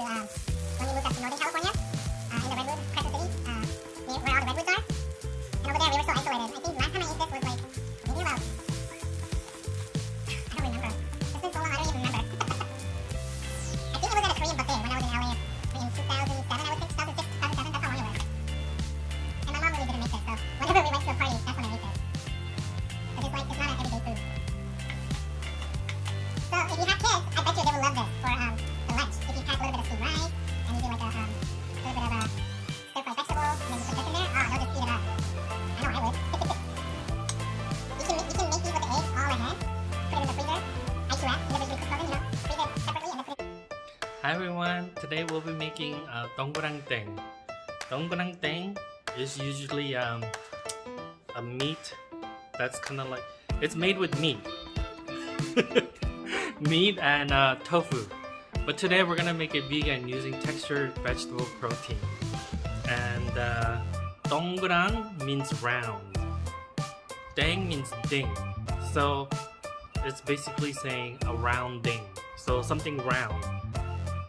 when we moved up to Northern California, in the Redwood, Crescent City, where all the redwoods are. And over there we were so isolated. I think last time I ate this was like, maybe about, I don't remember. It's been so long, I don't even remember. I think it was at a Korean buffet when I was in LA in 2007, I would think, 2006, 2007, that's how long it was. And my mom really didn't make this, so whenever we went to a party, that's when I ate this. Because it's like, it's not an everyday food. So if you have kids, I bet you they will love this for the lunch. If you pack a little bit of steamed rice, and you do like a little bit of a stir-fried vegetable, and then you put this in there, they'll just eat it up. I know I would. You can make these with the eggs all ahead, put it in the freezer, ice wrap, individually cook them, freeze it separately, and then put it. Hi everyone, today we'll be making Dongurang Dthang. Dongurang Dthang is usually a meat that's kind of like, it's made with meat. Meat and tofu. But today we're gonna make it vegan using textured vegetable protein. And Dongurang means round. Dang means ding. So it's basically saying a round ding. So something round.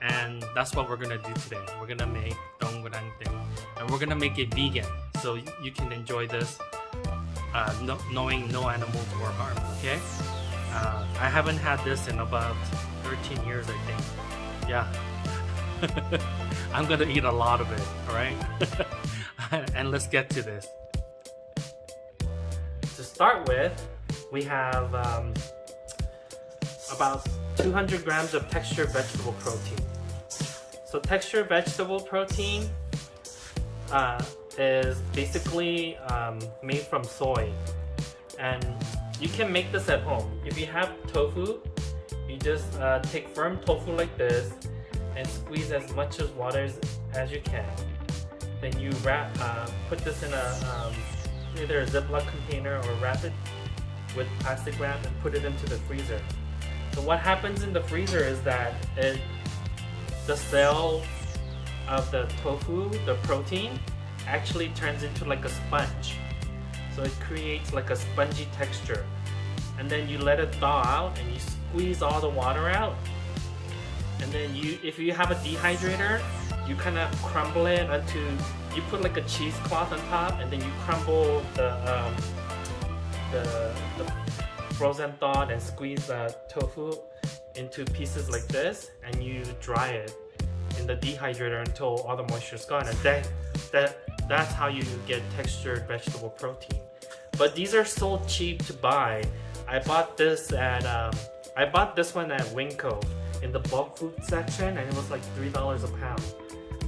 And that's what we're gonna do today. We're gonna make Dongurang Dthang. And we're gonna make it vegan. So you can enjoy this knowing no animals were harmed, okay? I haven't had this in about 13 years, I think. Yeah. I'm gonna eat a lot of it, alright? And let's get to this. To start with, we have about 200 grams of textured vegetable protein. So textured vegetable protein is basically made from soy. And you can make this at home. If you have tofu, you just take firm tofu like this and squeeze as much as water as you can. Then you put this in either a Ziploc container or wrap it with plastic wrap and put it into the freezer. So what happens in the freezer is that the cell of the tofu, the protein, actually turns into like a sponge. So it creates like a spongy texture. And then you let it thaw out and you squeeze all the water out. And then if you have a dehydrator, you kind of crumble it you put like a cheesecloth on top, and then you crumble the frozen thawed and squeeze the tofu into pieces like this, and you dry it in the dehydrator until all the moisture is gone. And that's how you get textured vegetable protein. But these are so cheap to buy. I bought this one at Winco in the bulk food section, and it was like $3 a pound.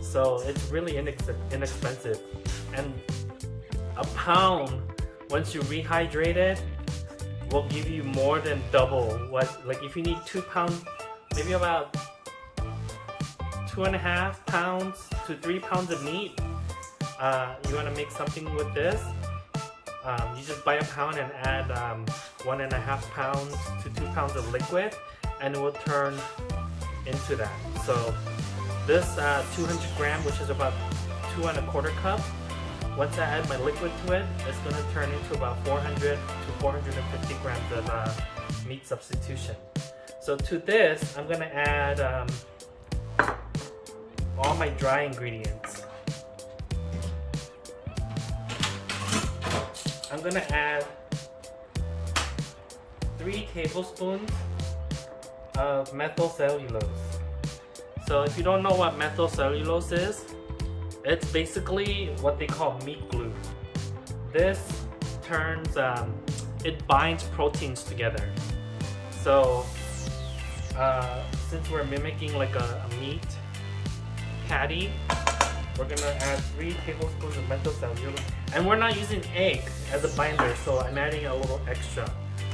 So it's really inexpensive. And a pound, once you rehydrate it, will give you more than double what, like if you need 2 pounds, maybe about 2.5 pounds to 3 pounds of meat, you want to make something with this, you just buy a pound and add 1.5 pounds to 2 pounds of liquid, and it will turn into that. So this 200 gram, which is about 2¼ cup, once I add my liquid to it, it's going to turn into about 400 to 450 grams of meat substitution. So to this, I'm going to add all my dry ingredients. I'm going to add 3 tablespoons of methyl cellulose. So if you don't know what methyl cellulose is, it's basically what they call meat glue. This turns, it binds proteins together. So since we're mimicking like a meat patty, we're gonna add 3 tablespoons of methyl cellulose. And we're not using egg as a binder, so I'm adding a little extra.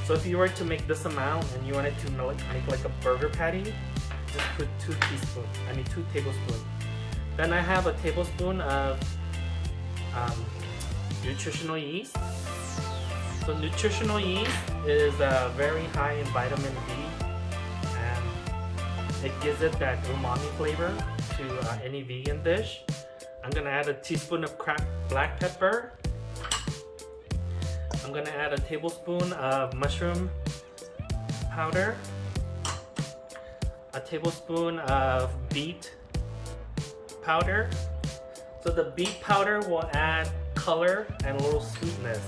So if you were to make this amount and you wanted to make like a burger patty, just put 2 tablespoons. Then I have a tablespoon of nutritional yeast. So nutritional yeast is very high in vitamin B, and it gives it that umami flavor to any vegan dish. I'm gonna add a teaspoon of cracked black pepper. I'm gonna add a tablespoon of mushroom powder, a tablespoon of beet powder. So the beet powder will add color and a little sweetness.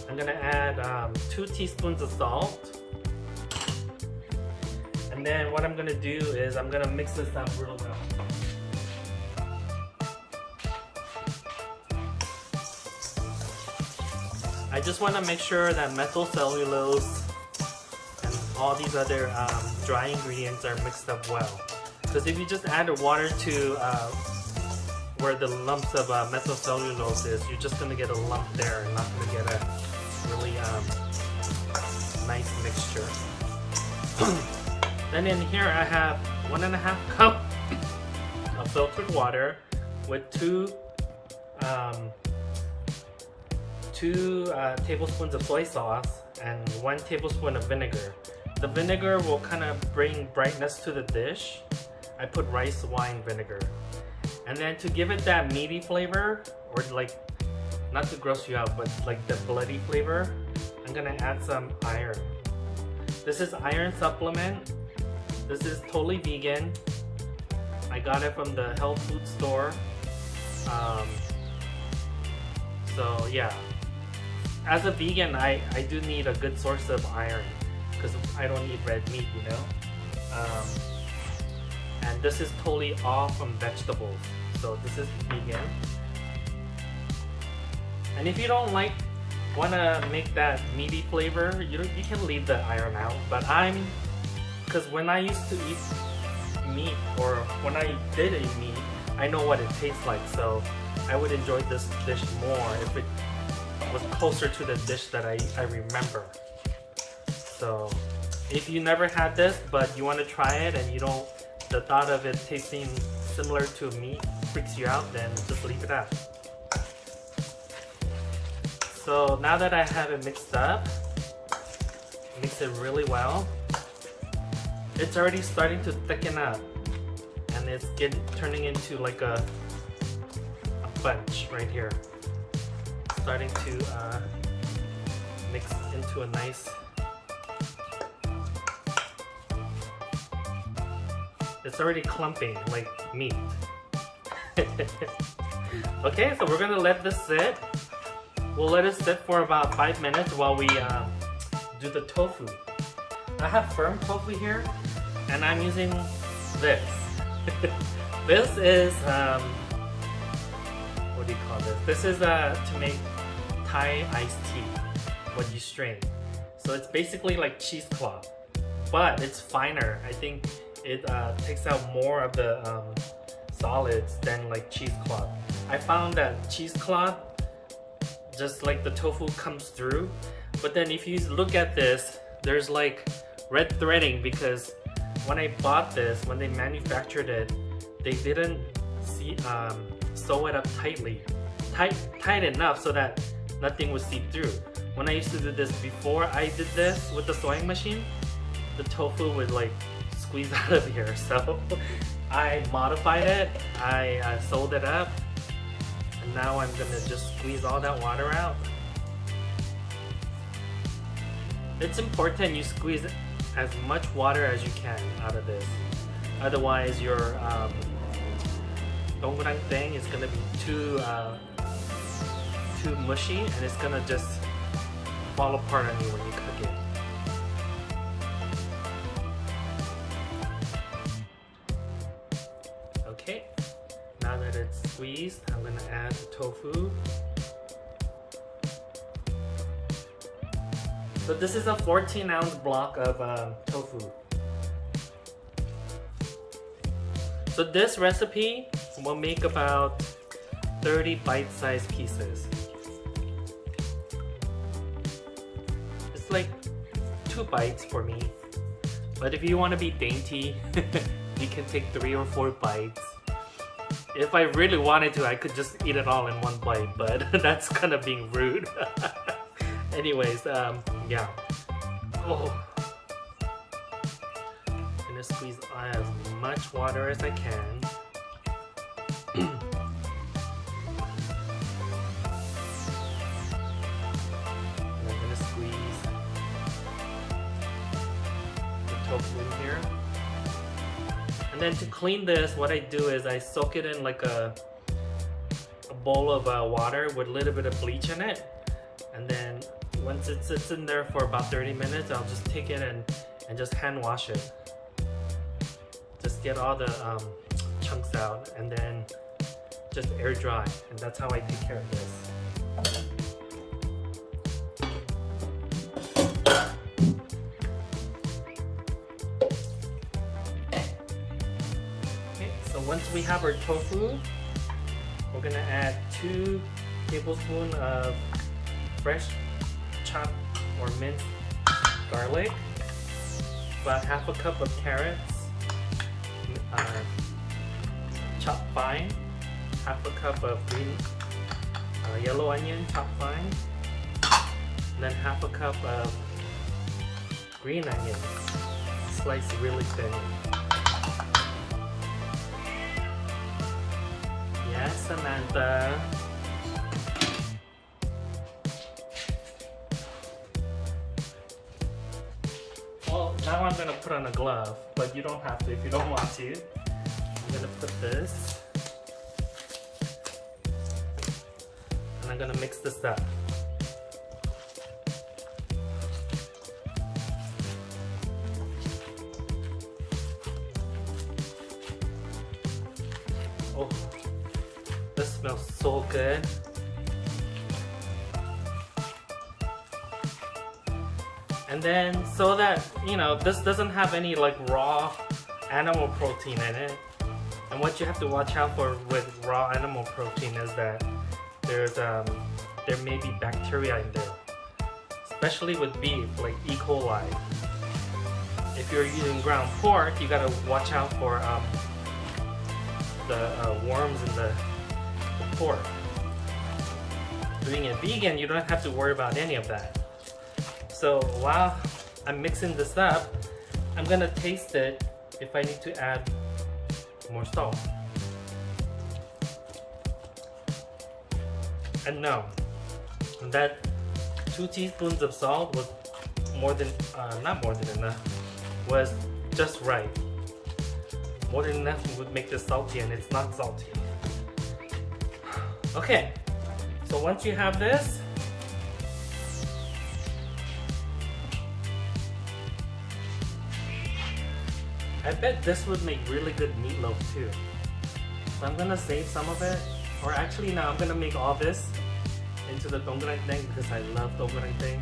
I'm gonna add 2 teaspoons of salt. And then what I'm gonna do is I'm gonna mix this up real well. I just want to make sure that methyl cellulose and all these other dry ingredients are mixed up well. Because if you just add the water to where the lumps of methyl cellulose is, you're just going to get a lump there and not going to get a really nice mixture. Then in here I have 1.5 cup of filtered water with 2 tablespoons of soy sauce and 1 tablespoon of vinegar. The vinegar will kind of bring brightness to the dish. I put rice wine vinegar. And then to give it that meaty flavor, or like, not to gross you out, but like the bloody flavor, I'm gonna add some iron. This is iron supplement. This is totally vegan. I got it from the health food store. So yeah. As a vegan, I do need a good source of iron because I don't eat red meat, you know. And this is totally all from vegetables, so this is vegan. And if you don't want to make that meaty flavor, you can leave the iron out. But because when I used to eat meat, or when I did eat meat, I know what it tastes like, so I would enjoy this dish more if it was closer to the dish that I remember. So if you never had this but you want to try it and the thought of it tasting similar to meat freaks you out, then just leave it out. So now that I have it mixed up, mix it really well. It's already starting to thicken up and it's turning into like a bunch right here. Starting to mix into a nice. It's already clumping like meat. Okay, so we're gonna let this sit. We'll let it sit for about 5 minutes while we do the tofu. I have firm tofu here, and I'm using this. This is what do you call this? This is to make Thai iced tea, what you strain. So it's basically like cheesecloth, but it's finer. I think it takes out more of the solids than like cheesecloth. I found that cheesecloth, just like the tofu comes through, but then if you look at this, there's like red threading because when I bought this, when they manufactured it, they didn't sew it up tight enough so that nothing would seep through. When I used to do this before I did this with the sewing machine, the tofu would like squeeze out of here. So I modified it, I sewed it up, and now I'm gonna just squeeze all that water out. It's important you squeeze as much water as you can out of this. Otherwise your Dongurang is gonna be too mushy and it's gonna just fall apart on you when you cook it. Okay, now that it's squeezed, I'm gonna add the tofu. So this is a 14-ounce block of tofu. So this recipe will make about 30 bite-sized pieces. It's like 2 bites for me. But if you want to be dainty, you can take 3 or 4 bites. If I really wanted to, I could just eat it all in 1 bite, but that's kind of being rude. Anyways, yeah. Oh. I'm gonna squeeze as much water as I can. And I'm gonna squeeze the tofu in here. And And then to clean this, what I do is I soak it in like a bowl of water with a little bit of bleach in it. And then once it sits in there for about 30 minutes, I'll just take it and just hand wash it. Just get all the chunks out and then just air dry. And that's how I take care of this. Once we have our tofu, we're gonna add 2 tablespoons of fresh chopped or minced garlic, about half a cup of carrots, chopped fine, half a cup of green yellow onion chopped fine, and then half a cup of green onion sliced really thin. Yes, Samantha. Well, now I'm gonna put on a glove, but you don't have to if you don't want to. I'm gonna put this, and I'm gonna mix this up. Oh. This smells so good. And then so that, you know, this doesn't have any like raw animal protein in it. And what you have to watch out for with raw animal protein is that there may be bacteria in there. Especially with beef, like E. coli. If you're using ground pork, you gotta watch out for the worms in the pork. Doing it vegan, you don't have to worry about any of that. So while I'm mixing this up, I'm gonna taste it if I need to add more salt. And no, that 2 teaspoons of salt was more than, not more than enough, was just right. More than enough would make this salty, and it's not salty. Okay, so once you have this, I bet this would make really good meatloaf too. So I'm gonna save some of it, or actually now I'm gonna make all this into the Dongurang because I love Dongurang.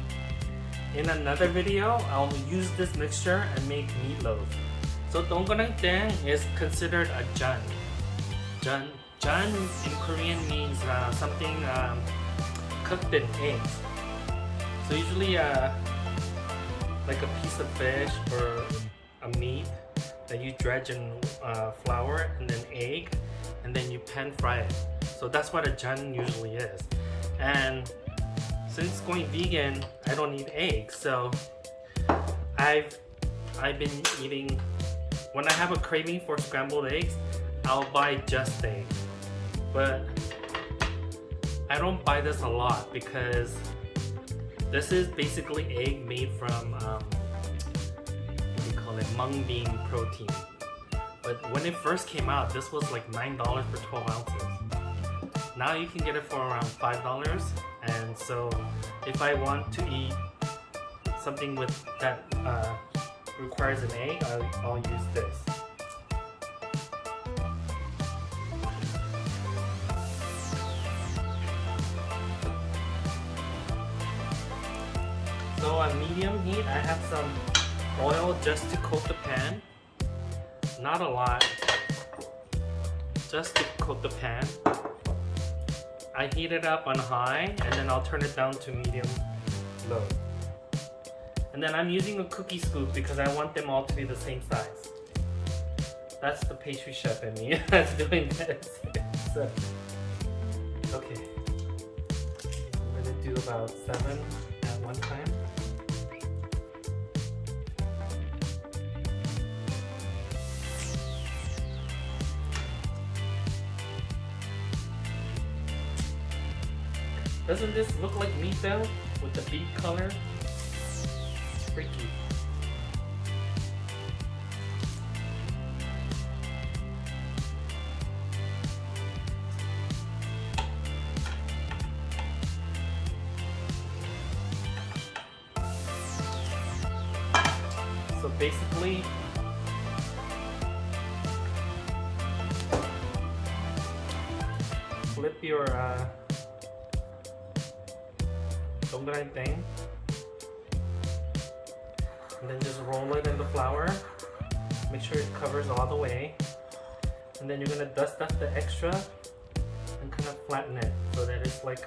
In another video, I'll use this mixture and make meatloaf. So Dongurang is considered a jan. Jan in Korean means something cooked in eggs. So usually like a piece of fish or a meat that you dredge in flour and then egg, and then you pan fry it. So that's what a jan usually is. And since going vegan, I don't eat eggs, so I've been eating, when I have a craving for scrambled eggs, I'll buy just egg. But I don't buy this a lot because this is basically egg made from what do you call it, mung bean protein. But when it first came out, this was like $9 for 12 ounces. Now you can get it for around $5. And so if I want to eat something with that requires an egg, I'll use this. So on medium heat, I have some oil just to coat the pan. Not a lot, just to coat the pan. I heat it up on high and then I'll turn it down to medium low. And then I'm using a cookie scoop because I want them all to be the same size. That's the pastry chef in me that's doing this. So, okay. I'm gonna do about 7 at one time. Doesn't this look like meat though? With the beet color? It's freaky. basically, flip your Dongurang Dthang and then just roll it in the flour. Make sure it covers all the way, and then you're gonna dust off the extra and kind of flatten it so that it's like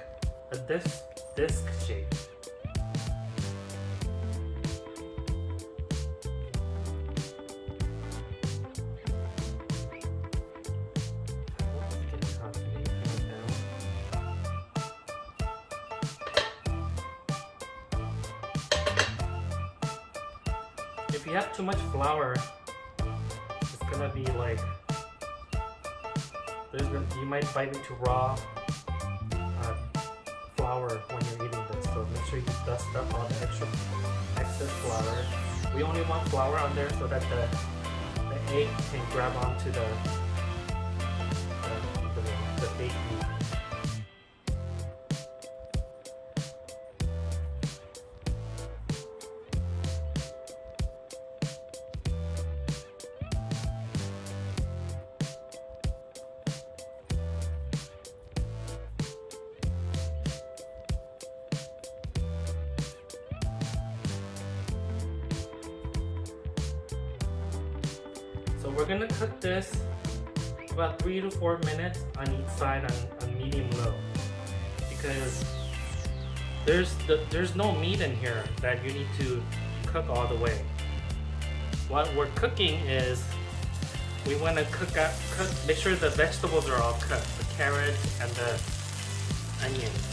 a disc shape. If you have too much flour, it's gonna be like you might bite into raw flour when you're eating this. So make sure you dust up all the excess flour. We only want flour on there so that the egg can grab onto the baked meat. So we're gonna cook this about 3 to 4 minutes on each side on medium low, because there's no meat in here that you need to cook all the way. What we're cooking is we want to make sure the vegetables are all cooked, the carrots and the onions.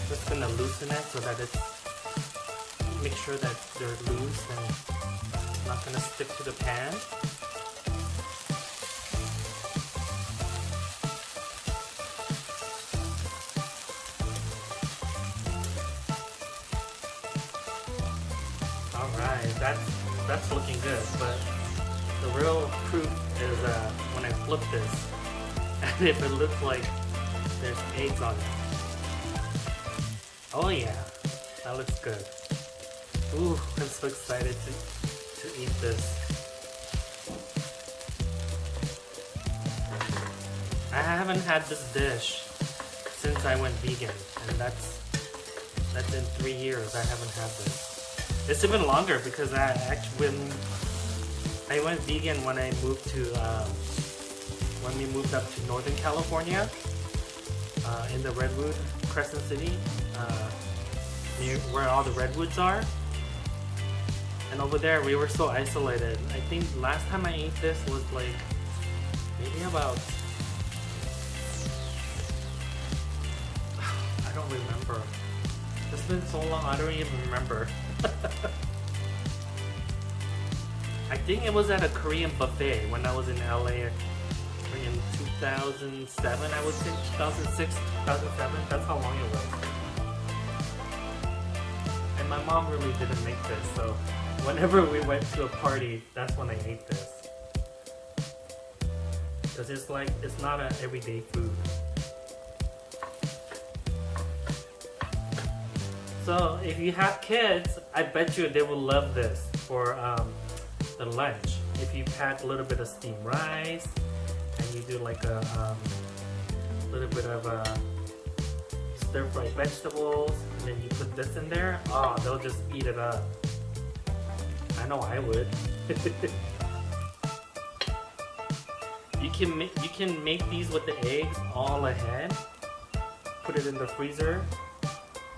Just gonna loosen it so that it's, make sure that they're loose and not gonna stick to the pan. Alright, that's looking good, but the real proof is when I flip this and if it looks like there's eggs on it. Oh yeah, that looks good. Ooh, I'm so excited to eat this. I haven't had this dish since I went vegan, and that's in 3 years I haven't had this. It's even longer because I went vegan when I moved to when we moved up to Northern California, in the Redwood Crescent City, near where all the redwoods are. And over there we were so isolated. I think last time I ate this was like maybe about, I don't remember. It's been so long I don't even remember. I think it was at a Korean buffet when I was in LA in 2007, I would say 2006, 2007, that's how long it was. And my mom really didn't make this, so whenever we went to a party, that's when I ate this. Because it's like, it's not an everyday food. So if you have kids, I bet you they will love this for the lunch. If you pack a little bit of steamed rice, and you do like a little bit of stir-fried vegetables, and then you put this in there, oh, they'll just eat it up. I know I would. You can make these with the eggs all ahead. Put it in the freezer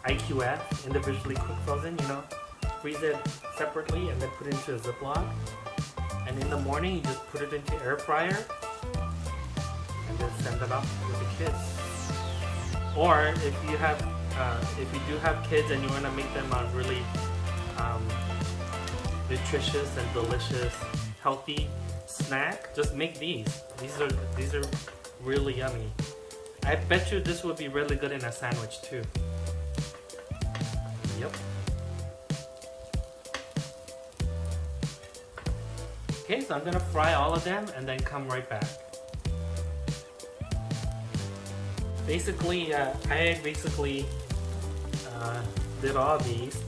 IQF, individually quick frozen, you know, freeze it separately and then put it into a Ziploc. And in the morning, you just put it into air fryer and then send it off with the kids. Or if you have, if you do have kids and you want to make them a really nutritious and delicious, healthy snack, just make these. These are really yummy. I bet you this would be really good in a sandwich too. Yep. Okay, so I'm gonna fry all of them and then come right back. Basically, I did all these.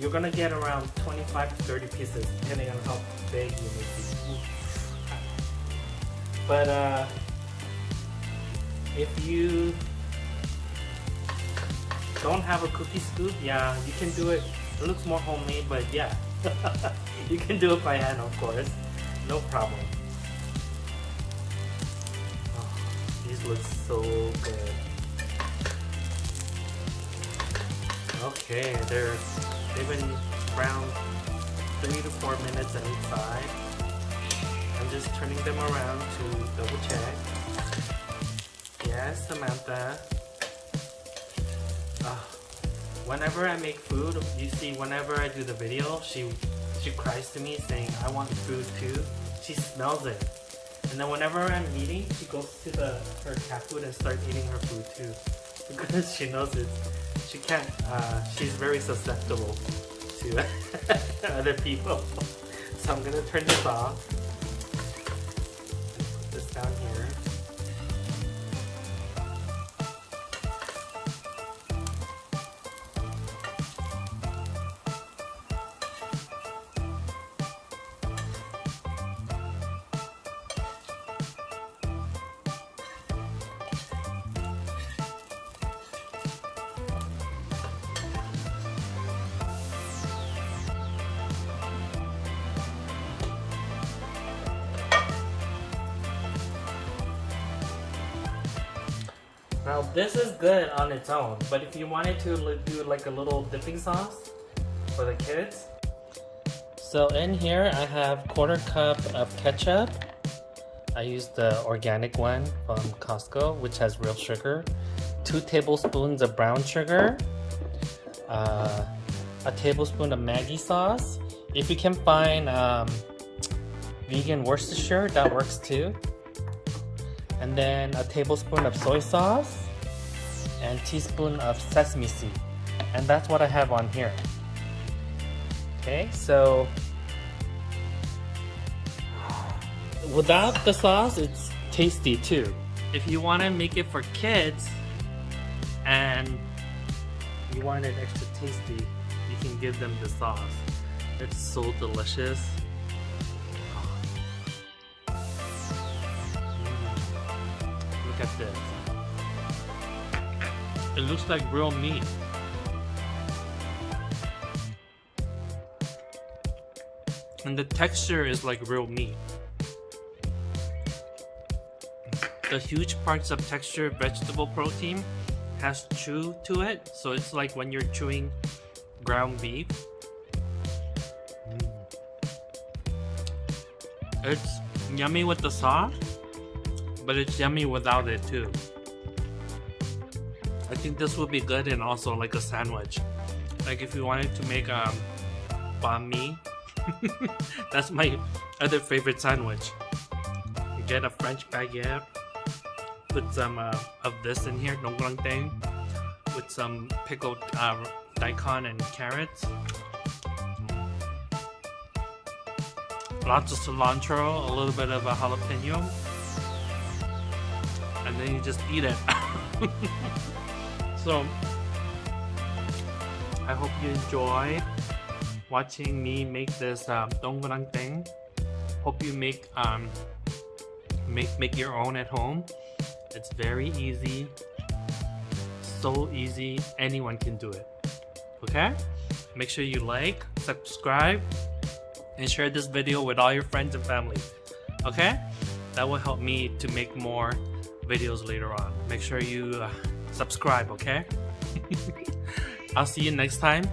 You're gonna get around 25 to 30 pieces, depending on how big you make these. But if you don't have a cookie scoop, yeah, you can do it. It looks more homemade, but yeah, you can do it by hand, of course, no problem. Oh, these look so good. Okay, they've been browned 3 to 4 minutes on each side. I'm just turning them around to double check. Yes, Samantha. Whenever I make food, you see, whenever I do the video, she cries to me saying, I want food too. She smells it. And then whenever I'm eating, she goes to her cat food and starts eating her food too. Because she knows it. She can't, she's very susceptible to other people. So I'm gonna turn this off. Put this down here. Now this is good on its own, but if you wanted to do like a little dipping sauce for the kids. So in here I have 1/4 cup of ketchup. I used the organic one from Costco, which has real sugar. 2 tablespoons of brown sugar. A tablespoon of Maggi sauce. If you can find vegan Worcestershire, that works too. And then a tablespoon of soy sauce and teaspoon of sesame seed. And that's what I have on here. Okay, so without the sauce, it's tasty too. If you want to make it for kids and you want it extra tasty, you can give them the sauce. It's so delicious. Look at this. It looks like real meat. And the texture is like real meat. The huge parts of texture vegetable protein has chew to it, so it's like when you're chewing ground beef. It's yummy with the sauce, but it's yummy without it too. I think this would be good and also like a sandwich. Like if you wanted to make banh mi. That's my other favorite sandwich. You get a French baguette, put some of this in here, Dongurang Dthang, with some pickled daikon and carrots. Lots of cilantro, a little bit of a jalapeno, and then you just eat it. So I hope you enjoy watching me make this Dongurang Dthang. Hope you make your own at home. It's very easy, so easy, anyone can do it. Okay? Make sure you like, subscribe, and share this video with all your friends and family. Okay? That will help me to make more videos later on. Make sure you subscribe, okay? I'll see you next time.